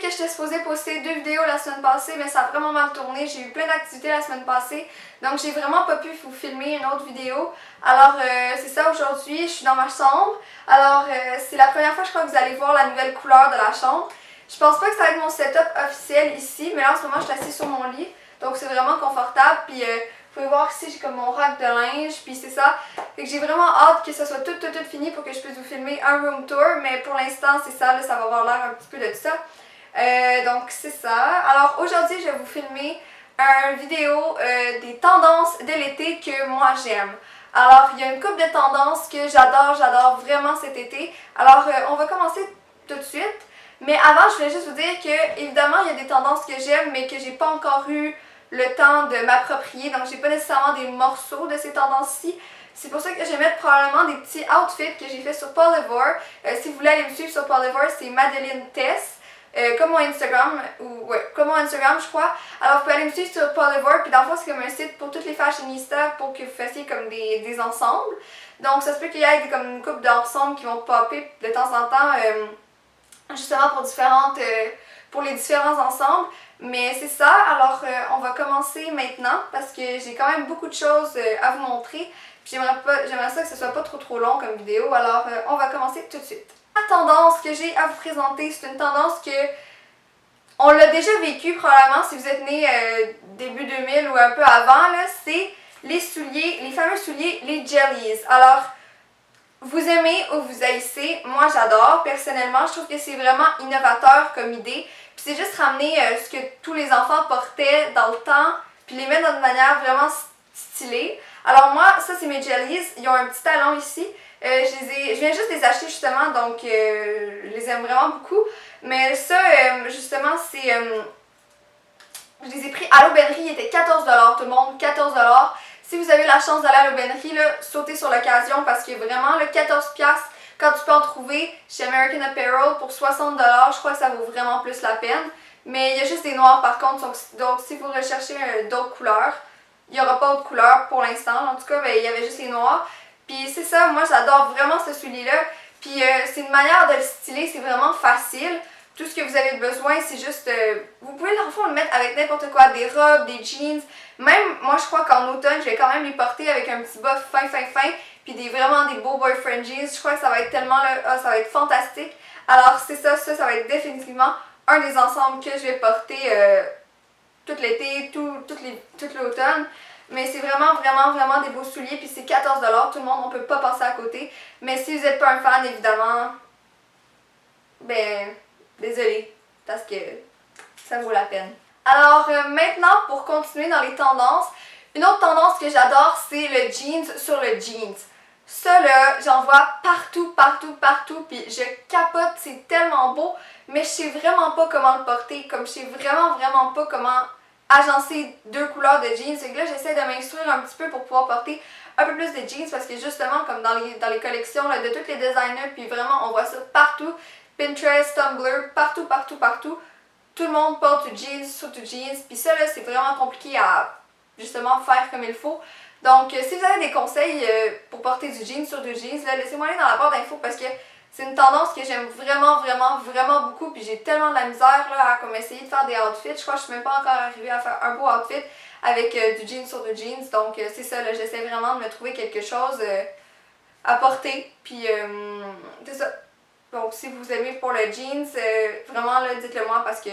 que j'étais supposée poster 2 vidéos la semaine passée, mais ça a vraiment mal tourné. J'ai eu plein d'activités la semaine passée, donc j'ai vraiment pas pu vous filmer une autre vidéo. Alors c'est ça, aujourd'hui, je suis dans ma chambre. Alors c'est la première fois je crois que vous allez voir la nouvelle couleur de la chambre. Je pense pas que ça va être mon setup officiel ici, mais là en ce moment je suis assise sur mon lit, donc c'est vraiment confortable. Puis vous pouvez voir ici j'ai comme mon rack de linge, puis c'est ça. Fait que j'ai vraiment hâte que ça soit tout fini pour que je puisse vous filmer un room tour, mais pour l'instant c'est ça, là, ça va avoir l'air un petit peu de tout ça. Donc c'est ça. Alors aujourd'hui je vais vous filmer une vidéo des tendances de l'été que moi j'aime. Alors il y a une couple de tendances que j'adore vraiment cet été. Alors on va commencer tout de suite. Mais avant je voulais juste vous dire que évidemment il y a des tendances que j'aime mais que j'ai pas encore eu le temps de m'approprier. Donc j'ai pas nécessairement des morceaux de ces tendances-ci. C'est pour ça que je vais mettre probablement des petits outfits que j'ai fait sur Polyvore. Si vous voulez aller me suivre sur Polyvore, c'est Madeline Tess. Comme mon Instagram, comme mon Instagram je crois. Alors vous pouvez aller me suivre sur Polyvore, puis dans le fond c'est comme un site pour toutes les fashionistas pour que vous fassiez comme des ensembles. Donc ça se peut qu'il y ait comme une couple d'ensembles qui vont popper de temps en temps, justement pour les différents ensembles. Mais c'est ça, alors on va commencer maintenant parce que j'ai quand même beaucoup de choses à vous montrer. J'aimerais ça que ce soit pas trop long comme vidéo, alors on va commencer tout de suite. La tendance que j'ai à vous présenter, c'est une tendance que on l'a déjà vécue probablement si vous êtes né début 2000 ou un peu avant, c'est les souliers, les fameux souliers, les jellies. Alors, vous aimez ou vous haïssez, moi j'adore. Personnellement, je trouve que c'est vraiment innovateur comme idée. Puis c'est juste ramener ce que tous les enfants portaient dans le temps, puis les mettre d'une manière vraiment stylée. Alors moi, ça c'est mes jellies, ils ont un petit talon ici. Je viens juste les acheter justement, donc je les aime vraiment beaucoup. Mais ça, justement, c'est... je les ai pris à l'Aubainerie, ils étaient 14$, tout le monde, 14$. Si vous avez la chance d'aller à l'Aubainerie, sautez sur l'occasion parce que vraiment, 14$, quand tu peux en trouver chez American Apparel pour 60$, je crois que ça vaut vraiment plus la peine. Mais il y a juste des noirs par contre, donc si vous recherchez d'autres couleurs, il n'y aura pas d'autres couleurs pour l'instant. En tout cas, il y avait juste les noirs. Puis c'est ça, moi j'adore vraiment ce soulier-là. Puis c'est une manière de le styler, c'est vraiment facile. Tout ce que vous avez besoin, c'est juste... vous pouvez dans le fond le mettre avec n'importe quoi, des robes, des jeans. Même, moi je crois qu'en automne, je vais quand même les porter avec un petit bas fin. Puis vraiment des beaux boyfriend jeans. Je crois que ça va être tellement... ça va être fantastique. Alors c'est ça, ça va être définitivement un des ensembles que je vais porter tout l'été, tout l'automne. Mais c'est vraiment des beaux souliers, puis c'est 14$, tout le monde, on peut pas passer à côté. Mais si vous n'êtes pas un fan, évidemment, ben, désolé, parce que ça vaut la peine. Alors maintenant, pour continuer dans les tendances, une autre tendance que j'adore, c'est le jeans sur le jeans. Ça là, j'en vois partout, puis je capote, c'est tellement beau, mais je sais vraiment pas comment le porter, comme je sais vraiment pas comment agencer 2 couleurs de jeans. C'est que là, j'essaie de m'instruire un petit peu pour pouvoir porter un peu plus de jeans parce que justement, comme dans les collections là, de tous les designers, puis vraiment, on voit ça partout. Pinterest, Tumblr, partout. Tout le monde porte du jeans sur du jeans. Puis ça, là, c'est vraiment compliqué à justement faire comme il faut. Donc, si vous avez des conseils pour porter du jeans sur du jeans, laissez-moi aller dans la barre d'infos parce que c'est une tendance que j'aime vraiment beaucoup. Puis j'ai tellement de la misère là, à comme essayer de faire des outfits. Je crois que je suis même pas encore arrivée à faire un beau outfit avec du jeans sur du jeans. Donc, c'est ça, là, j'essaie vraiment de me trouver quelque chose à porter. Puis, c'est ça. Donc, si vous aimez pour le jeans, vraiment, là, dites-le moi parce que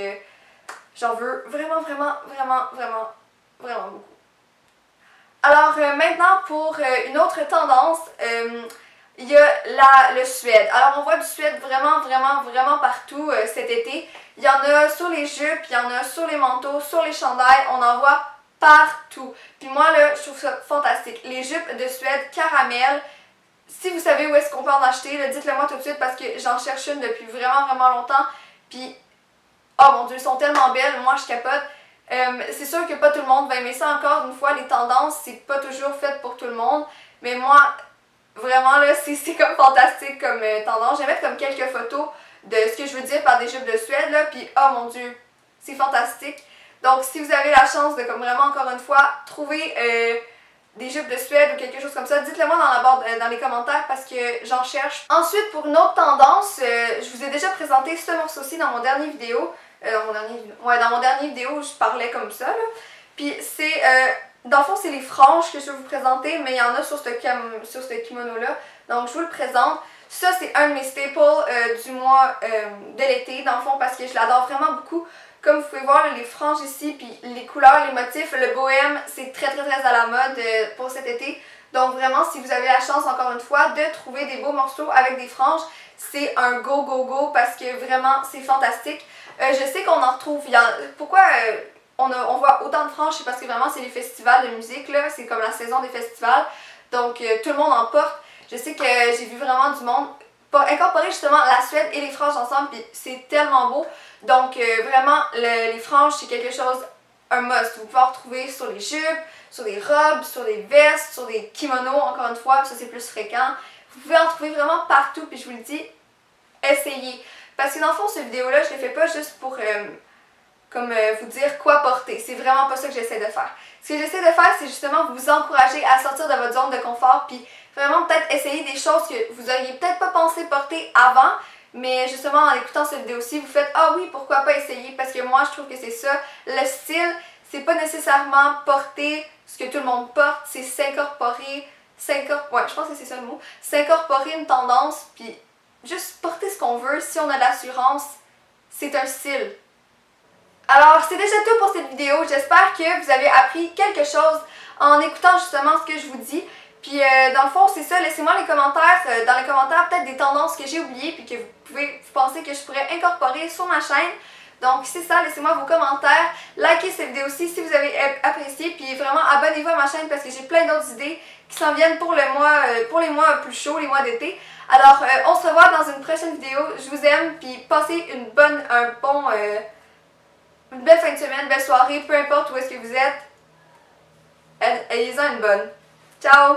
j'en veux vraiment beaucoup. Alors, maintenant, pour une autre tendance, il y a le suède. Alors, on voit du suède vraiment partout cet été. Il y en a sur les jupes, il y en a sur les manteaux, sur les chandails, on en voit partout. Puis moi, là, je trouve ça fantastique. Les jupes de suède caramel. Si vous savez où est-ce qu'on peut en acheter, dites-le moi tout de suite parce que j'en cherche une depuis vraiment longtemps. Puis, oh mon dieu, elles sont tellement belles, moi je capote. C'est sûr que pas tout le monde va aimer ça encore une fois, les tendances, c'est pas toujours fait pour tout le monde. Mais moi, vraiment là, c'est comme fantastique comme tendance. Je vais mettre comme quelques photos de ce que je veux dire par des jupes de suède là. Puis, oh mon dieu, c'est fantastique. Donc, si vous avez la chance de comme vraiment encore une fois trouver... des jupes de suède ou quelque chose comme ça, dites-le moi dans les commentaires parce que j'en cherche. Ensuite, pour une autre tendance, je vous ai déjà présenté ce morceau-ci dans mon dernier vidéo. dans mon dernier vidéo, je parlais comme ça, là. Puis c'est, dans le fond, c'est les franges que je vais vous présenter, mais il y en a sur ce kimono-là. Donc je vous le présente. Ça, c'est un de mes staples du mois de l'été, dans le fond, parce que je l'adore vraiment beaucoup. Comme vous pouvez voir, les franges ici, puis les couleurs, les motifs, le bohème, c'est très à la mode pour cet été. Donc vraiment, si vous avez la chance, encore une fois, de trouver des beaux morceaux avec des franges, c'est un go parce que vraiment, c'est fantastique. Je sais qu'on en retrouve, pourquoi on voit autant de franges, c'est parce que vraiment, c'est les festivals de musique, là, c'est comme la saison des festivals. Donc tout le monde en porte. Je sais que j'ai vu vraiment du monde incorporer justement la Suède et les franges ensemble, puis c'est tellement beau. Donc vraiment, les franges, c'est quelque chose, un must. Vous pouvez en retrouver sur les jupes, sur des robes, sur des vestes, sur des kimonos, encore une fois, ça c'est plus fréquent. Vous pouvez en trouver vraiment partout, puis je vous le dis, essayez. Parce que dans le fond, cette vidéo-là, je ne l'ai fait pas juste pour vous dire quoi porter. C'est vraiment pas ça que j'essaie de faire. Ce que j'essaie de faire, c'est justement vous encourager à sortir de votre zone de confort, puis vraiment peut-être essayer des choses que vous auriez peut-être pas pensé porter avant, mais justement en écoutant cette vidéo-ci, vous faites « Ah oui, pourquoi pas essayer? » Parce que moi, je trouve que c'est ça. Le style, c'est pas nécessairement porter ce que tout le monde porte, c'est s'incorporer, ouais, je pense que c'est ça le mot, s'incorporer une tendance, puis juste porter ce qu'on veut. Si on a de l'assurance, c'est un style. Alors, c'est déjà tout pour cette vidéo. J'espère que vous avez appris quelque chose en écoutant justement ce que je vous dis. Puis dans le fond, c'est ça, laissez-moi dans les commentaires peut-être des tendances que j'ai oubliées puis que vous pensez que je pourrais incorporer sur ma chaîne. Donc c'est ça, laissez-moi vos commentaires, likez cette vidéo-ci si vous avez apprécié, puis vraiment abonnez-vous à ma chaîne parce que j'ai plein d'autres idées qui s'en viennent pour les mois plus chauds, les mois d'été. Alors on se revoit dans une prochaine vidéo. Je vous aime, puis passez une belle fin de semaine, belle soirée, peu importe où est-ce que vous êtes. Ayez-en une bonne. Ciao!